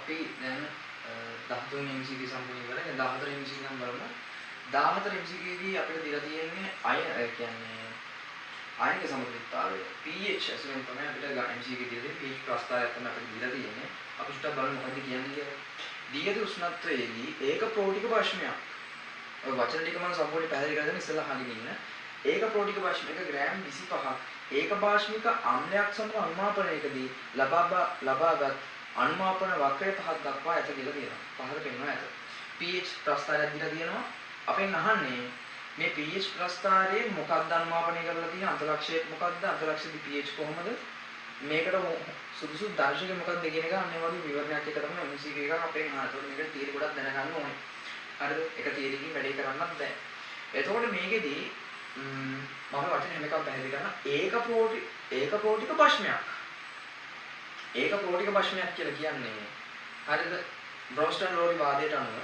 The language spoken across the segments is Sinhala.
අපි දැන් 13 වෙනි MCQ සම්පූර්ණ කරලා දැන් 14 වෙනි MCQ නම් බලමු. 14 MCQ දී අපිට දීලා තියෙන්නේ කියන්නේ ආයනික සමතුලිතතාවය. pH ඇසුරෙන් තමයි අපිට MCQ දීලා තියෙන්නේ. pH ප්‍රස්තාවයක් තමයි අපිට දීලා තියෙන්නේ. අපි ටිකක් බලමු මොකද්ද කියන්නේ කියලා. දීගත උෂ්ණත්වයේදී ඒක ප්‍රෝටික භාෂ්මයක්. ඔය වචන ටික මම සම්පූර්ණ පැහැදිලි කරලා දෙන්න ඉස්සෙල්ලා අහගෙන ඉන්න. ඒක ප්‍රෝටික භාෂ්මයක ග්‍රෑම් 25ක් ඒක භාෂ්මික අම්ලයක් සමග අනුමාපනයකදී ලබාගත් අනුමාපන වක්‍රය පහක් දක්වා ඇත කියලා කියනවා. පහකට පෙන්වනවා ඇත. pH ප්‍රස්තාරයක් දීලා තියෙනවා. අපෙන් අහන්නේ මේ pH ප්‍රස්තාරයේ මොකක්ද අනුමාපනය කරලා තියෙන අන්තලක්ෂය මොකක්ද? අන්තලක්ෂයේදී pH කොහොමද? මේකට සුදුසු දර්ශක මොකක්ද කියන එක අන්න ඒ වගේ විවරණයක් එක තමයි MCQ එකක් අපෙන් අහනවා. ඒකට මේකට තීර ගොඩක් දැනගන්න ඕනේ. හරිද? එක තීරකින් වැඩේ කරන්නත් බෑ. එතකොට මේකෙදී මම වචන හැම එකක්ම පැහැදිලි කරනවා. ඒක ප්‍රෝටික භාෂ්මයක්. ඒක ප්‍රෝටික භාෂ්මයක් කියලා කියන්නේ හරිද? බ්‍රොන්ස්ටන්-රෝලි වාදයට අනුව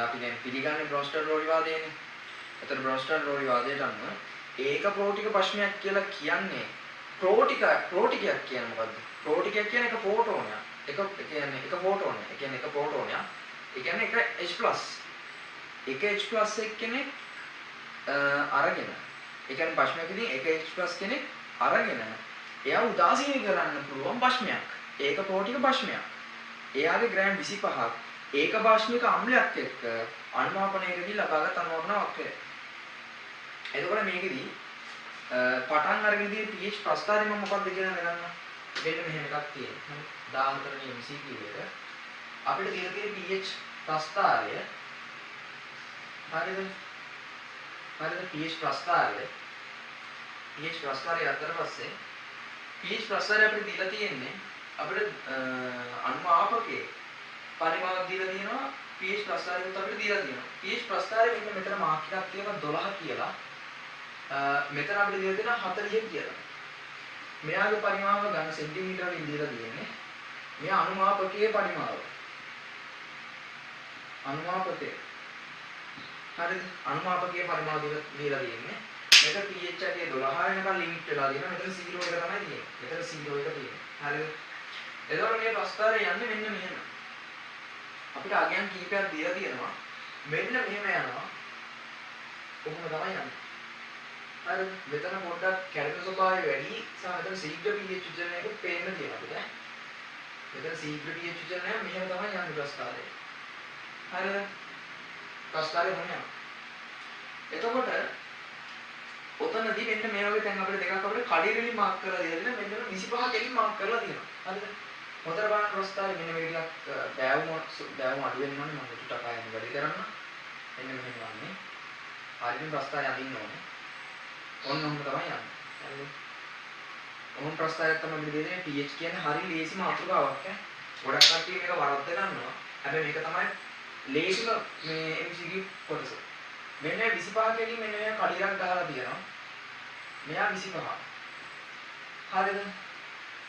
අපි දැන් පිළිගන්නේ බ්‍රොන්ස්ටන්-රෝලි වාදයනේ. ඒතර බ්‍රොන්ස්ටන්-රෝලි වාදයට අනුව ඒක ප්‍රෝටික භාෂ්මයක් කියලා කියන්නේ ප්‍රෝටිකයක් කියන්නේ මොකද්ද? ප්‍රෝටිකයක් කියන්නේ එක ෆෝටෝනයක්. එක කියන්නේ එක ෆෝටෝනයක්. ඒ කියන්නේ එක ප්‍රෝටෝනයක්. ඒ කියන්නේ එක H+. එක H+ එක්කෙනෙක් අරගෙන ඒ කියන්නේ භාෂ්මයකදී එක H+ කෙනෙක් අරගෙන එයා උදාසීන කරන්න පුළුවන් භාෂ්මයක්. ඒක ප්‍රෝටික භාෂ්මයක්. එයාගේ ග්‍රෑම් 25ක් ඒක භාෂ්මික අම්ලයක් එක්ක අනුමාපනයකදී ලබාගත් අනුමාපන වක්‍රය. එතකොට මේකෙදී පටන් අරගෙනදී pH ප්‍රස්තාරය මම මොකක්ද කියලා දැනගන්න. මෙන්න මෙහෙම එකක් තියෙනවා. 14 වෙනි MCQ එක අපිට තියෙන pH ප්‍රස්තාරය හරිද? pH ප්‍රස්තාරය අතර පස්සේ pH ප්‍රස්තාරය අපිට දීලා තියෙන්නේ අපිට අනුමාපකයේ පරිමාවක් දීලා තියෙනවා. pH ප්‍රස්තාරයත් අපිට දීලා තියෙනවා. pH ප්‍රස්තාරය මෙතන මාක් එකක් තියෙනවා 12 කියලා. මෙතන අපිට දීලා තියෙනවා 40 කියලා. මෙයාගේ පරිමාව ගන්න සෙන්ටිමීටර වලින් දීලා තියෙන්නේ. මෙයා අනුමාපකයේ පරිමාව. අනුමාපකයේ හරිද? අනුමාපකයේ පරිමාව දීලා තියෙන්නේ. මෙතන pH එකේ 12 වෙනකන් ලිමිට් වෙලා තියෙනවා. මෙතන 0 එක තමයි තියෙන්නේ. මෙතන 0 එක තියෙන්නේ. හරිද? එතකොට මේ ප්‍රස්තාරය යන්නේ මෙන්න මෙහෙම. අපිට අගයන් කීපයක් දීලා තියෙනවා. මෙන්න මෙහෙම යනවා. කොහොම තමයි යන්නේ. හරිද? මෙතන පොඩ්ඩක් කැඩෙන ස්වභාවය වැඩි සහ මෙතන ශීඝ්‍ර pH විචලනයක පේන්න තියෙනවා අපිට. මෙතන ශීඝ්‍ර pH විචලනය මෙහෙම තමයි යන්නේ ප්‍රස්තාරය. හරිද? ප්‍රස්තාරය මොනවා? එතකොට ඔතනදී මෙන්න මේ වගේ තැන් අපිට දෙකක් අපිට කඩේරලි මාක් කරලා දීලා තියෙනවා. මෙන්න 25 කෙලින් මාක් කරලා තියෙනවා. හරිද? හොඳට බලන්න ප්‍රස්තාරය මෙන්න මේ ටිකක් බෑවුම අඩු වෙන්න ඕනේ. මම ටිකක් ආයෙත් වැඩි කරන්න. මෙන්න මෙහෙම වන්නේ. හරියට ප්‍රස්තාරය අදින්න ඕනේ. ඔන්න ඔහොම තමයි යන්නේ. හරිද? ඔහොම ප්‍රස්තාරයක් තමයි අපිට දෙන්නේ. pH කියන්නේ හරිය ලේසි මාතෘකාවක් ඈ. ගොඩක් කට්ටිය මේක වරද්ද ගන්නවා. හැබැයි මේක තමයි ලේසිම මේ MCQ කොටස. මෙන්න 25 කෙලින් මෙන්න මෙයා කඩිරක් ගහලා තියෙනවා. මෙයා 25. හරිද?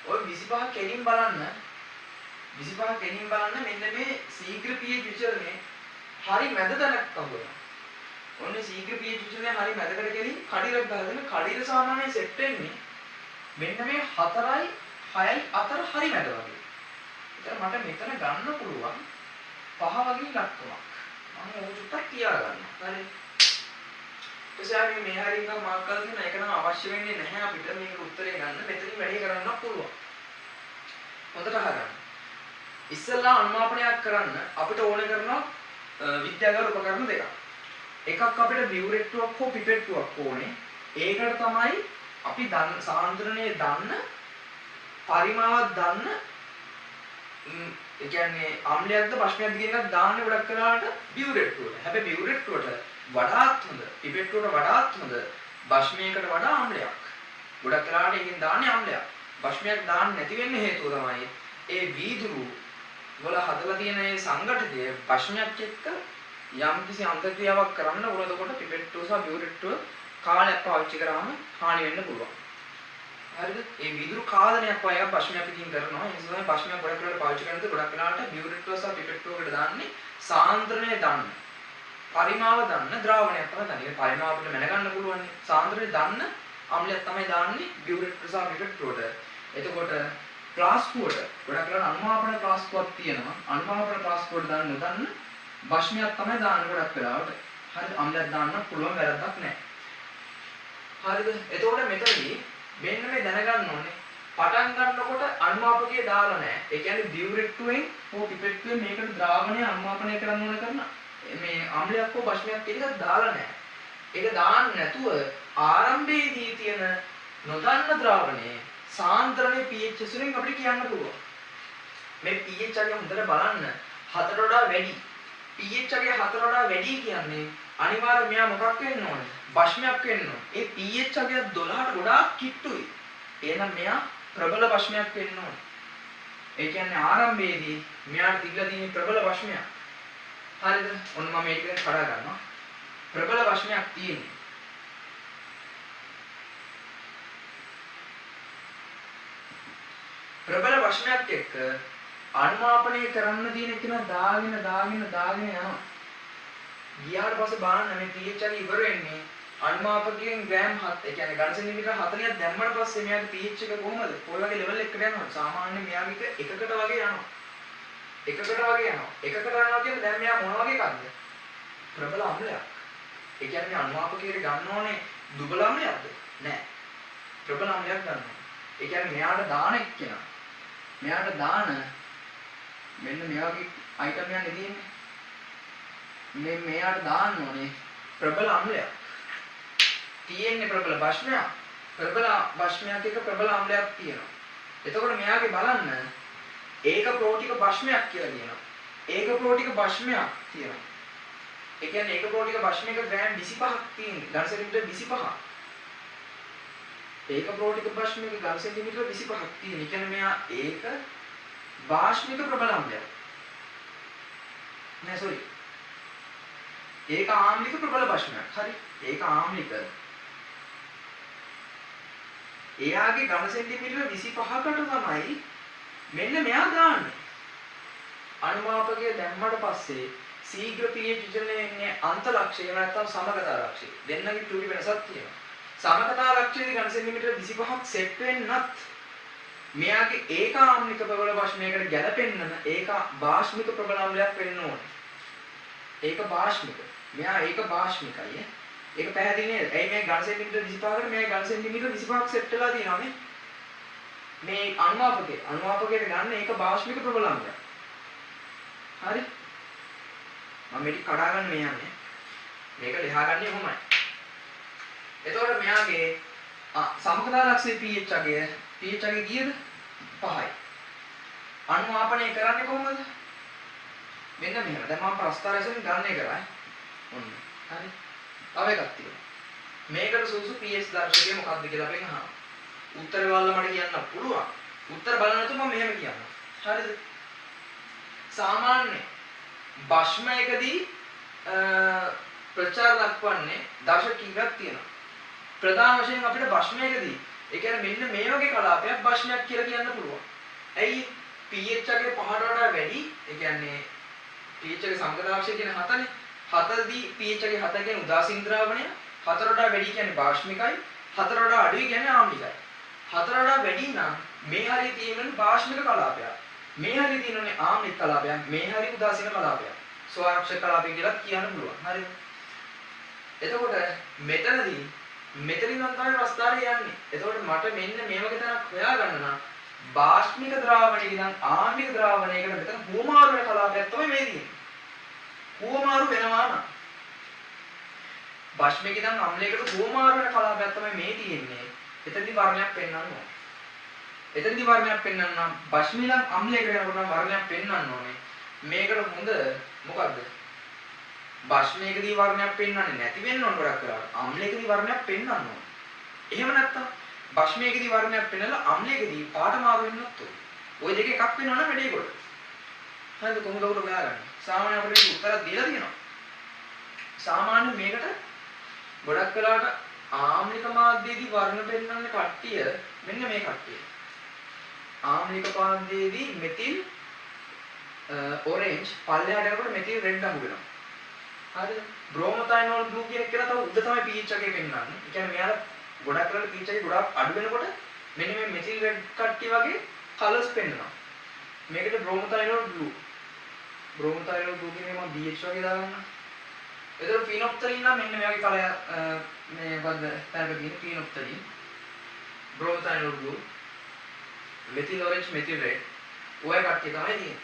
ඔය 25 කෙලින් බලන්න මෙන්න මේ ශීඝ්‍ර pH විචලනයේ හරි මැද තැනක් අහුවෙනවා. ඔන්න ශීඝ්‍ර pH විචලනයේ හරි මැදකට කෙලින් කඩිරක් ගහගෙන කඩිර සාමාන්‍යයෙන් සෙට් වෙන්නේ මෙන්න මේ 4යි 6යි අතර හරි මැද වගේ. ඒතර මට මෙතන ගන්න පුළුවන් 5 වගේ ඉලක්කමක්. මම ඕක චුට්ටක් තියාගන්න. හරි. එසාවෙ මේ හරියක මාක් කරලා තියෙන එක නම් අවශ්‍ය වෙන්නේ නැහැ අපිට මේක උත්තරේ ගන්න. මෙතනින් වැඩේ කරන්න පුළුවන්. හොඳට අහගන්න. ඉස්සෙල්ලා අනුමාපනයක් කරන්න අපිට ඕනේ කරනවා විද්‍යාගාර උපකරණ දෙකක්. එකක් අපිට බියුරෙට්ටුවක් හෝ පිපෙට්ටුවක් ඕනේ. ඒකට තමයි අපි සාන්ද්‍රණයේ දන්න පරිමාවක් දන්න ඒ කියන්නේ අම්ලයක්ද ප්‍රශ්නයක්ද කියන එකක් දාන්නේ ගොඩක් කරාට බියුරෙට්ටුවට. හැබැයි බියුරෙට්ටුවට වඩාත් හොඳ පිපෙට්ටුවට වඩාත් හොඳ භස්මයකට වඩා අම්ලයක්. ගොඩක් කරාට එකෙන් දාන්නේ අම්ලයක්. භස්මයක් දාන්න නැති වෙන්න හේතුව තමයි ඒ වීදුරු වල හදලා තියෙන මේ සංඝටිතය භස්මයක් එක්ක යම්කිසි අන්තක්‍රියාවක් කරන්න උනද කොට පිපෙට්ටුව සහ බියුරෙට්ටුව කාලයක් පාවිච්චි කරාම හානි වෙන්න පුළුවන්. හරිද? ඒ විදුරු කාදනයක් වගේ භස්මයක් පිටින් කරනවා. ඒ නිසා භස්මයක් ගොඩක් වෙලාවට පාවිච්චි කරනකොට ගොඩක් වෙලාවට බියුරෙට්ටුව සහ පිපෙට්ටුවකට දාන්නේ සාන්ද්‍රණය දන්න. පරිමාව දන්න ද්‍රාවණයක් තමයි දාන්නේ. ඒ පරිමාව අපිට මැනගන්න පුළුවන්. සාන්ද්‍රණය දන්න අම්ලයක් තමයි දාන්නේ බියුරෙට්ටුව සහ පිපෙට්ටුවට. එතකොට ක්ලාස් කෝඩ් ගොඩක් කරලා අනුමාපන ක්ලාස් කෝඩ් තියෙනවා. අනුමාපන ක්ලාස් කෝඩ් දාන්න නොදන්න භෂ්මයක් තමයි දාන්න ගොඩක් වෙලාවට. හරිද? අම්ලයක් දාන්න පුළුවන් වැරද්දක් නැහැ. හරිද? එතකොට මෙතනදී මෙන්න මේ දැනගන්න ඕනේ. පටන් ගන්නකොට අනුමාපකයේ දාලා නැහැ. ඒ කියන්නේ දියුරෙට්ටුවෙන් හෝ පිපෙට්ටුවෙන් මේකට ද්‍රාවණය අනුමාපනය කරන්න ඕන කරන මේ අම්ලයක් හෝ භෂ්මයක් කියන එකක් දාලා නැහැ. ඒක දාන්න නැතුව ආරම්භයේදී තියෙන නොදන්න ද්‍රාවණය සාන්ද්‍රණයේ pH සුරින් අපිට කියන්න පුළුවන්. මේ pH එක හොඳට බලන්න 4ට වඩා වැඩි. pH එක 4ට වඩා වැඩි කියන්නේ අනිවාර්යයෙන් මෙයා මොකක් වෙන්න ඕනේ? භෂ්මයක් වෙන්න ඕනේ. ඒ pH එක 12ට ගොඩාක් කිට්ටුයි. එහෙනම් මෙයා ප්‍රබල භෂ්මයක් වෙන්න ඕනේ. ඒ කියන්නේ ආරම්භයේදී මෙයාට තිබිලා තියෙන ප්‍රබල භෂ්මයක්. හරිද? ඔන්න මම මේක දැන් කඩා ගන්නවා. ප්‍රබල භෂ්මයක් තියෙන්නේ. ප්‍රබල භෂ්මයක් එක්ක අනුමාපනය කරන්න තියෙන එක දාගෙන යනවා. ගියාට පස්සේ බලන්න මේ pH එක ඉවර වෙන්නේ අනුමාපකයෙන් ග්‍රෑම් 7 ඒ කියන්නේ ඝන සෙන්ටිමීටර 40ක් දැම්මට පස්සේ මෙයාගේ pH එක කොහමද? කොයි වගේ ලෙවල් එකකට යනවද? සාමාන්‍යයෙන් මෙයාගේ එකකට වගේ යනවා. එකකට යනවා කියන්නේ දැන් මෙයා මොන වගේ එකක්ද? ප්‍රබල අම්ලයක්. ඒ කියන්නේ අනුමාපකයට ගන්න ඕනේ දුබල අම්ලයක්ද? නෑ. ප්‍රබල අම්ලයක් ගන්නවා. ඒ කියන්නේ මෙයාට දාන එක්කෙනා. මෙයාට දාන මෙන්න මෙයාගේ අයිටම් එකක් නෙදීන්නේ. මෙයාට දාන්න ඕනේ ප්‍රබල අම්ලයක්. තියෙන්නේ ප්‍රබල භෂ්මයක්. ප්‍රබල භෂ්මයක් එක ප්‍රබල අම්ලයක් තියෙනවා. එතකොට මෙයාගේ බලන්න ඒක ප්‍රෝටික භෂ්මයක් කියලා කියනවා. ඒක ප්‍රෝටික භෂ්මයක් තියෙනවා. ඒ කියන්නේ ඒක ප්‍රෝටික භෂ්මයක ග්‍රෑම් 25ක් තියෙනවා. ඝන සෙන්ටිමීටර 25ක්. ඒක ප්‍රෝටික භෂ්මයක ඝන සෙන්ටිමීටර 25ක් තියෙනවා. ඒ කියන්නේ මෙයා ඒක භාෂ්මික ප්‍රබල අම්ලයක්. නෑ සෝරි. ඒක ආම්ලික ප්‍රබල භෂ්මයක්. හරි. ඒක ආම්ලික. එයාගේ ඝන සෙන්ටිමීටර 25කට තමයි මෙන්න මෙයා දාන්නේ. අනුමාපකයේ දැම්මට පස්සේ ශීඝ්‍ර pH විචලනය එන්නේ අන්තලක්ෂය නැත්නම් සමගතා ලක්ෂය. දෙන්නගේ චූටි වෙනසක් තියෙනවා. සමගතා ලක්ෂයේදී ඝන සෙන්ටිමීටර 25ක් සෙට් වෙන්නත් මෙයාගේ ඒක ආම්ලික ප්‍රබල භෂ්මයකට ගැලපෙන්නම ඒක භාෂ්මික ප්‍රබල අම්ලයක් වෙන්න ඕනේ. ඒක භාෂ්මික. මෙයා ඒක භාෂ්මිකයි. ඒක පැහැදිලි නේද? ඇයි මේ ඝන සෙන්ටිමීටර 25කට මේ ඝන සෙන්ටිමීටර 25ක් සෙට් වෙලා තියෙනවා මේ අනුමාපකයට ගන්න ඒක භාෂ්මික ප්‍රබල අම්ලයක්. හරි? මම මේක කඩා ගන්න මේ යන්නේ. මේක ලියා ගන්නේ කොහොමයි? එතකොට මෙයාගේ සමගතා ලක්ෂයේ pH අගය කීයද? 5යි. අනුමාපනය කරන්නේ කොහොමද? මෙන්න මෙහෙම. දැන් මම ප්‍රස්තාරයෙන් ගණනය කරා. ඔන්න. හරි. තව එකක් තියෙනවා. මේකට සුදුසු pH දර්ශකය මොකක්ද කියලා අපෙන් අහනවා. උත්තර බලලා මට කියන්න පුළුවන්. උත්තර බලන්න නැතුව මම මෙහෙම කියන්නම්. හරිද? සාමාන්‍ය භෂ්මයකදී ප්‍රචාර දක්වන්නේ දශක කීපයක් තියෙනවා. ප්‍රධාන වශයෙන් අපිට භෂ්මයකදී ඒ කියන්නේ මෙන්න මේ වගේ කලාපයක් භෂ්මයක් කියලා කියන්න පුළුවන්. ඇයි pH එකේ 5ට වඩා වැඩි? ඒ කියන්නේ pH එකේ සමගතාවක්ෂය කියන්නේ 7නේ. 7දී pH එකේ 7 කියන්නේ උදාසීන ද්‍රාවණය. 4ට වඩා වැඩි කියන්නේ භාෂ්මිකයි. 4ට වඩා අඩුයි කියන්නේ ආම්ලිකයි. 4ට වඩා වැඩි නම් මේ හරිය තියෙන්නේ භාෂ්මික කලාපයක්. මේ හරිය තියෙන්නේ ආම්ලික කලාපයක්. මේ හරිය උදාසීන කලාපයක්. ස්වයංක්ෂ කලාපය කියලා කියන්න පුළුවන්. හරිද? එතකොට මෙතනදී මෙතනින් නම් තමයි ප්‍රස්තාරය යන්නේ. එතකොට මට මෙන්න මේ වගේ තැනක් හොයාගන්න නම් භාෂ්මික ද්‍රාවණයක ඉඳන් ආම්ලික ද්‍රාවණයකට මෙතන හුවමාරු වෙන කලාපයක් තමයි මේ තියෙන්නේ. හුවමාරු වෙනවා නම් භාෂ්මික ඉඳන් ආම්ලයකට හුවමාරු වෙන කලාපයක් තමයි මේ තියෙන්නේ. එතනදී වර්ණයක් පෙන්වන්න ඕනේ. එතනදී වර්ණයක් පෙන්වන්න නම් භාෂ්මික ඉඳන් ආම්ලයකට යනකොට නම් වර්ණයක් පෙන්වන්න ඕනේ. මේකට හොඳ මොකද්ද? භාෂ්මයකදී වර්ණයක් පෙන්වන්නේ නැති වෙන්න ඕන ගොඩක් වෙලාවට. අම්ලයකදී වර්ණයක් පෙන්වන්න ඕන. එහෙම නැත්තම් භාෂ්මයකදී වර්ණයක් පෙන්වලා අම්ලයකදී පාට මාරු වෙන්නත් ඕන. ওই දෙක එකක් වෙනවා නම් වැඩේ කොට. හරිද? කොහොමද උඩ ගාගන්නේ? සාමාන්‍ය අපිට උත්තරයක් දීලා තියෙනවා. සාමාන්‍ය මේකට ගොඩක් වෙලාවට ආම්ලික මාධ්‍යයේදී වර්ණ පෙන්වන්නේ කට්ටිය මෙන්න මේ කට්ටිය. ආම්ලික මාධ්‍යයේදී මෙතිල් ඔරෙන්ජ් පල්ලෙහාට යනකොට මෙතිල් රෙඩ් අහු වෙනවා. හරිද? බ්‍රෝමෝතයිනෝල් බ්ලූ කියන එක කියලා තව උඩ තමයි pH එකේ පෙන්වන්නේ. ඒ කියන්නේ මෙයාලා ගොඩක් කරලා pH එක ගොඩක් අඩු වෙනකොට මෙන්න මේ මෙතිල් රෙඩ් කට්ටිය වගේ කලර්ස් පෙන්නනවා. මේකට බ්‍රෝමෝතයිනෝල් බ්ලූ. බ්‍රෝමෝතයිනෝල් බ්ලූ කියන්නේ මම BH වගේ දාගන්නවා. එතකොට ෆිනොප්තලින් නම් මෙන්න මේ වගේ කලර් මේ වද තැනක තියෙන phenolphthalein. Bromothymol blue, methyl orange, methyl red. ඔය කට්ටිය තමයි තියෙන්නේ.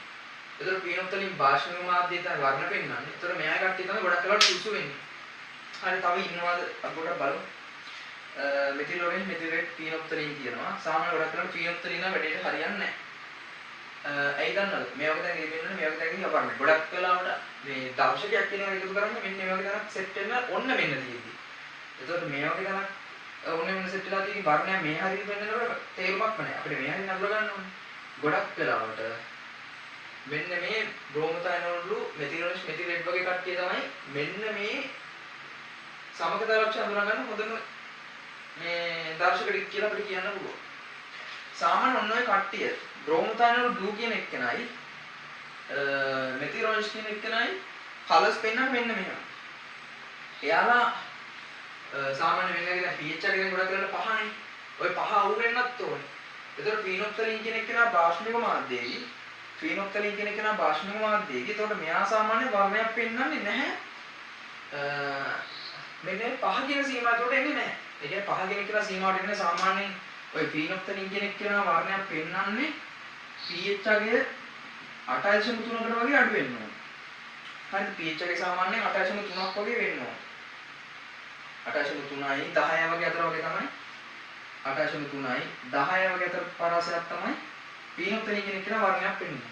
එතකොට ෆිනොප්තලින් භාෂ්මික මාධ්‍යය තමයි වර්ණ පෙන්වන්නේ. එතකොට මෙයා කට්ටිය තමයි ගොඩක් වෙලාවට සුසු වෙන්නේ. හරි තව ඉන්නවද අපොට බලමු. මෙතිල් ඔරෙන්ජ්, මෙතිල් රෙඩ් ෆිනොප්තලින් කියනවා. සාමාන්‍ය ගොඩක් වෙලාවට ෆිනොප්තලින් නම් වැඩේට හරියන්නේ නැහැ. ඇයි දන්නවද? මේ වගේ දැන් ඉන්නේ මේ වගේ දැන් යවන්නේ. ගොඩක් වෙලාවට මේ දර්ශකයක් කියන එක එකතු කරන්නේ මෙන්න මේ වගේ තැනක් සෙට් වෙන්න ඔන්න මෙන්න තියෙද්දි. එතකොට මේ වගේ තැනක් ඔන්න මෙන්න සෙට් වෙලා තියෙන වර්ණය මේ හරියට වෙන්නකොට තේරුමක්ම නැහැ. අපිට මේ හරියට නගලා ගන්න ඕනේ. ගොඩක් වෙලාවට මෙන්න මේ bromothymol blue, methyl orange, methyl red වගේ කට්ටිය තමයි මෙන්න මේ සමගතා ලක්ෂණ හඳුනා ගන්න හොඳම මේ දර්ශකෙක් කියලා අපිට කියන්න පුළුවන්. සාමාන්‍ය ඔන්න ඔය කට්ටිය බ්‍රෝමෝතයිනෝල් බ්ලූ කියන එක්කනයි මෙතිල් ඔරෙන්ජ් කියන එක්කනයි කලර්ස් පෙන්වන්න මෙන්න මෙහෙම. එයාලා සාමාන්‍ය වෙන්නේ දැන් pH එක ගැන ගොඩක් කරලා පහනේ. ওই පහ අවු වෙන්නත් ඕනේ. ඒතකොට ෆිනොප්තලින් කියන එක්කනා භාෂ්මික මාධ්‍යයේදී ෆිනොප්තලින් කියන එක්කනා භාෂ්මික මාධ්‍යයේදී එතකොට මෙයා සාමාන්‍ය වර්ණයක් පෙන්වන්නේ නැහැ. මෙන්න පහ කියන සීමාවට එන්නේ නැහැ. ඒ කියන්නේ පහ කියන එක්කනා සීමාවට එන්නේ සාමාන්‍යයෙන් ওই ෆිනොප්තලින් කියන එක්කනා වර්ණයක් පෙන්වන්නේ pH අගය 8.3කට වගේ අඩු වෙන්න ඕනේ. හරිද? pH එකේ සාමාන්‍යයෙන් 8.3ක් වගේ වෙන්න ඕනේ. 8.3යි 10 වගේ අතර වගේ තමයි 8.3යි 10 වගේ අතර පරාසයක් තමයි ෆිනොප්තලින් කියන එක වර්ණයක් වෙන්නේ.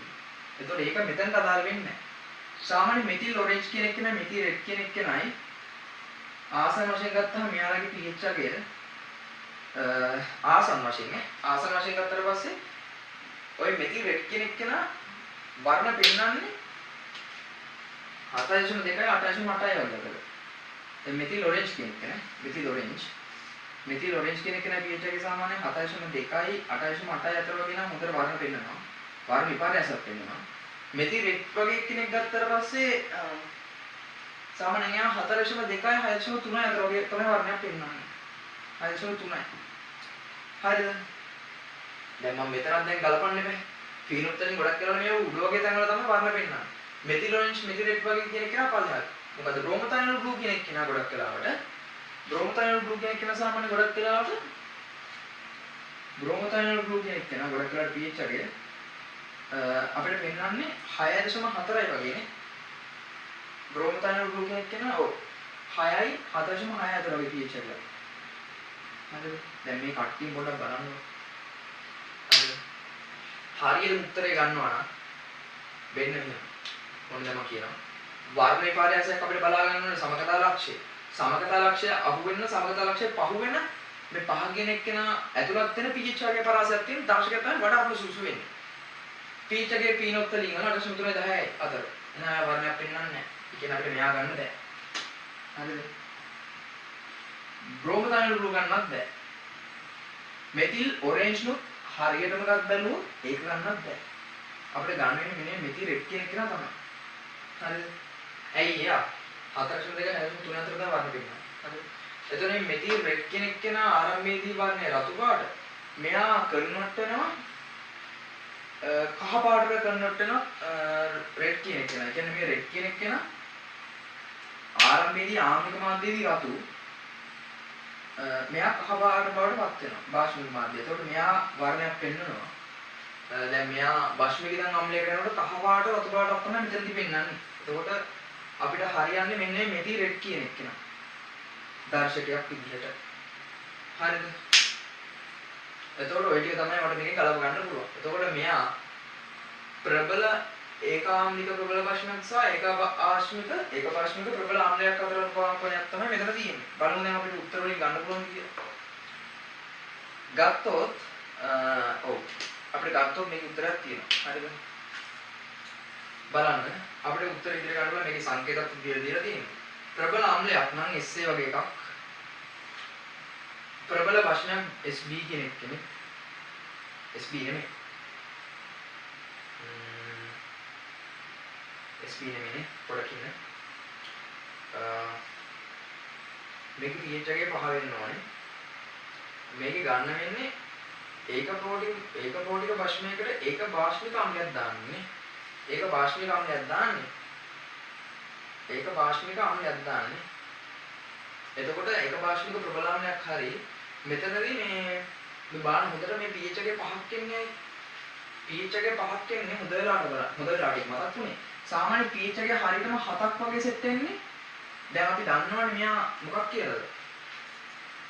එතකොට ඒක මෙතනට අදාළ වෙන්නේ නැහැ. සාමාන්‍ය මෙතිල් ඔරෙන්ජ් කියන එක නේ මෙතිල් රෙඩ් කියන එක නයි ආසන වශයෙන් ගත්තාම මෙයාලගේ pH අගය ආසන වශයෙන් ගත්තට පස්සේ ওই මෙතිල් රෙඩ් කියන එක නා වර්ණ පෙන්වන්නේ 7.2යි 8.8යි වගේ. දැන් මෙතිල් ඔරෙන්ජ් කියන එක නේ මෙතිල් ඔරෙන්ජ් කියන එක නේ pH එකේ සාමාන්‍යයෙන් 7.2යි 8.8යි අතර වගේ නම් හොඳට වර්ණ පෙන්වනවා. වර්ණ විපර්යාසයක් පෙන්වනවා. මෙතිල් රෙඩ් වගේ කෙනෙක් ගත්තට පස්සේ සාමාන්‍යයෙන් යා 4.2යි 6.3යි අතර වගේ තමයි වර්ණයක් පෙන්වන්නේ. 6.3යි. හරිද? දැන් මම මෙතනක් දැන් ගලපන්න බෑ. ෆිනොප්තලින් ගොඩක් කරලා මේ උඩ වගේ තැන්වල තමයි වර්ණ පෙන්වන්නේ. මෙතිල් ඔරෙන්ජ්, මෙතිල් රෙඩ් වගේ කියන එක නා පල්ලෙහාට. මොකද බ්‍රෝමෝතයිනෝල් බ්ලූ කියන එක නා ගොඩක් වෙලාවට බ්‍රෝමෝතයිනෝල් බ්ලූ කියන එක නා සාමාන්‍ය ගොඩක් වෙලාවට බ්‍රෝමෝතයිනෝල් බ්ලූ කියන එක නා ගොඩක් වෙලාවට pH අගය අපිට පෙන්වන්නේ 6.4යි වගේනේ. බ්‍රෝමෝතයිනෝල් බ්ලූ කියන එක නා ඔව් 6යි 7.6 අතර වගේ pH එක. හරිද? දැන් මේ කට්ටිය පොඩ්ඩක් බලන්න. හරියට උත්තරේ ගන්නවා නම් වෙන්න මෙහෙම. මොනද මම කියනවා. වර්ණ විපර්යාසයක් අපිට බලා ගන්න ඕනේ සමගතා ලක්ෂය. සමගතා ලක්ෂය අහු වෙන සමගතා ලක්ෂය පහු වෙන මේ පහ කියන එක්කෙනා ඇතුළත් වෙන pH වගේ පරාසයක් තියෙන දර්ශකයක් තමයි වඩා අපිට සුසු වෙන්නේ. pH එකේ ෆිනොප්තලින් වල 8.3යි 10යි අතර. එනවා වර්ණයක් පෙන්වන්නේ නැහැ. ඒ කියන්නේ අපිට මෙයා ගන්න බෑ. හරිද? බ්‍රෝමෝතයිනෝල් බ්ලූ ගන්නත් බෑ. මෙතිල් ඔරෙන්ජ් නුත් හරියටම ගත් බැලුවොත් ඒක ගන්නත් බෑ. අපිට ගන්න වෙන්නේ මෙන්න මෙතිල් රෙඩ් කියන එක තමයි. හරිද? ඇයි යා 4.2 6.3 අතර තමයි වර්ණ පෙන්නන්නේ. හරිද? එතකොට මේ මෙතිල් රෙඩ් කියන එක නා ආරම්භයේදී වර්ණය රතු පාට. මෙයා කන්වර්ට් වෙනවා කහ පාටට කන්වර්ට් වෙනවා රෙඩ් කියන එක නා. ඒ කියන්නේ මේ රෙඩ් කියන එක නා ආරම්භයේදී ආම්ලික මාධ්‍යයේදී රතු මෙයා කහ පාට බවට පත් වෙනවා භාෂ්මික මාධ්‍යය. එතකොට මෙයා වර්ණයක් පෙන්වනවා. දැන් මෙයා භාෂ්මික ඉඳන් අම්ලයකට යනකොට කහ පාට රතු පාටක් තමයි මෙතනදී පෙන්වන්නේ. එතකොට අපිට හරියන්නේ මෙන්න මේ මෙතිල් රෙඩ් කියන එක නා. දර්ශකයක් විදිහට. හරිද? එතකොට ඔය ටික තමයි මට මේකෙන් ගලප ගන්න පුළුවන්. එතකොට මෙයා ප්‍රබල ඒකාම්ලික ප්‍රබල භාෂ්මික සහ ඒකපාර්ශ්වික ප්‍රබල ආම්ලයක් අතර උපමාපනයක් තමයි මෙතන තියෙන්නේ. බලමු දැන් අපිට උත්තර වලින් ගන්න පුළුවන් කියලා. ගත්තොත් අපිට ගත්තොත් මේකේ උත්තරයක් තියෙනවා. හරිද? බලන්න අපිට උත්තර ඉදිරියට ගන්න පුළුවන් මේකේ සංකේතات දීලා තියෙනවා. ප්‍රබල ආම්ලයක් නම් SA වගේ එකක්. ප්‍රබල භාෂ්මයක් SB කියන එක නේ. SB නෙමෙයි. SB නෙමෙයි පොඩක් ඉන්න. මේකේ pH එකේ පහ වෙන්න ඕනේ. මේකේ ගන්න වෙන්නේ ඒක ප්‍රෝටික භස්මයකට ඒක භාෂ්මික අම්ලයක් දාන්නේ. ඒක භාෂ්මික අම්ලයක් දාන්නේ. ඒක භාෂ්මික අම්ලයක් දාන්නේ. එතකොට ඒක භාෂ්මික ප්‍රබලාම්ලයක් හරි මෙතනදී මේ බාන හොඳට මේ pH එකේ 5ක් එන්නේ. pH එකේ 5ක් එන්නේ හොඳලාට බලන්න. හොඳලාට මතක් වුණේ. සාමාන්‍ය pH එකේ හරියටම 7ක් වගේ සෙට් වෙන්නේ. දැන් අපි දන්නවනේ මෙයා මොකක් කියලාද?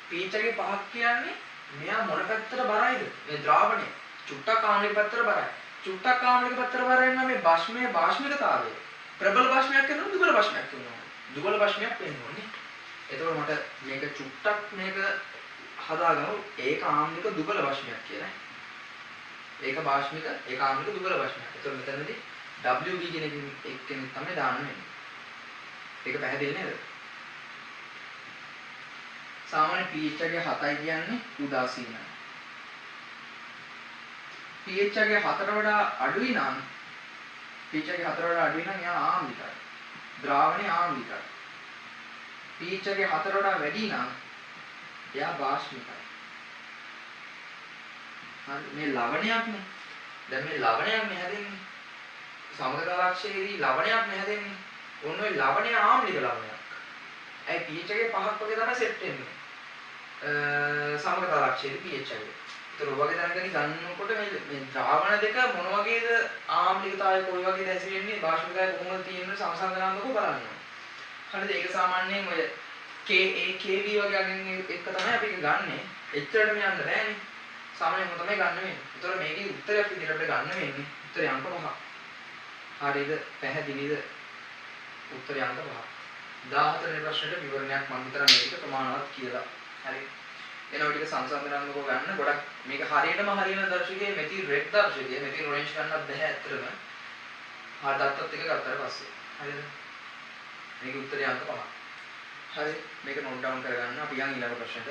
pH එකේ 5ක් කියන්නේ මෙයා මොන පැත්තට බරයිද? මේ ද්‍රාවණය. චුට්ටක් ආම්ලික පැත්තට බරයි. චුට්ටක් ආම්ලික පැත්තට බරයි නම් මේ භස්මයේ භාෂ්මිකතාවය ප්‍රබල භස්මයක් වෙනවා දුබල භස්මයක් වෙනවා. දුබල භස්මයක් වෙන්න ඕනේ. එතකොට මට මේක චුට්ටක් මේක හදාගමු ඒක ආම්ලික දුබල භස්මයක් කියලා. ඒක භාෂ්මික ඒක ආම්ලික දුබල භස්මයක්. එතකොට මෙතනදී WB කියන එකෙන් තමයි දාන්න වෙන්නේ. ඒක පැහැදිලි නේද? සාමාන්‍ය pH එකේ 7යි කියන්නේ උදාසීනයි. pH එකේ 4ට වඩා අඩුයි නම් pH එකේ 4ට වඩා අඩුයි නම් එයා ආම්ලිකයි. ද්‍රාවණය ආම්ලිකයි. pH එකේ 4ට වඩා වැඩි නම් එයා භාෂ්මිකයි. හරි මේ ලවණයක්නේ. දැන් මේ ලවණයක් හැදෙන්නේ. සමගතාවක්ෂයේදී ලවණයක් හැදෙන්නේ. ඔන්න ඔය ලවණය ආම්ලික ලවණයක්. ඒ pH එකේ 5ක් වගේ තමයි සෙට් වෙන්නේ. සමගතාවක්ෂයේදී pH එකේ. ඒතර ඔය වගේ දැනගෙන ගන්නකොට මේ ද්‍රාවණ දෙක මොන වගේද ආම්ලිකතාවය කොයි වගේද ඇසිරෙන්නේ භාෂ්මිකතාවය කොහොමද තියෙන්නේ සමසන්දනාත්මකව බලන්න. හරිද? ඒක සාමාන්‍යයෙන් ඔය Ka Kb වගේ අගින් එක තමයි අපි ඒක ගන්නෙ. එච්චරටම යන්න බෑනේ. සාමාන්‍යයෙන් මොකද තමයි ගන්න වෙන්නේ. ඒතර මේකේ උත්තරයක් විදිහට අපිට ගන්න වෙන්නේ. උත්තරේ අංක 5ක්. හරිද? පැහැදිලිද? උත්තරේ අංක 5ක්. 14 වෙනි ප්‍රශ්නෙට විවරණයක් මම විතර මේක ප්‍රමාණවත් කියලා. හරි. එනවා ටික සංසන්දනාත්මකව ගන්න. ගොඩක් මේක හරියටම හරියන දර්ශකයේ මෙතිල් රෙඩ් දර්ශකයේ මෙතිල් ඔරෙන්ජ් ගන්නත් බෑ ඇත්තටම. හදාත්තත් එක ගත්තාට පස්සේ. හරිද? මේකේ උත්තරේ අංක 5ක්. හරි මේක නෝට් ඩවුන් කරගන්න අපි යන් ඊළඟ ප්‍රශ්නෙට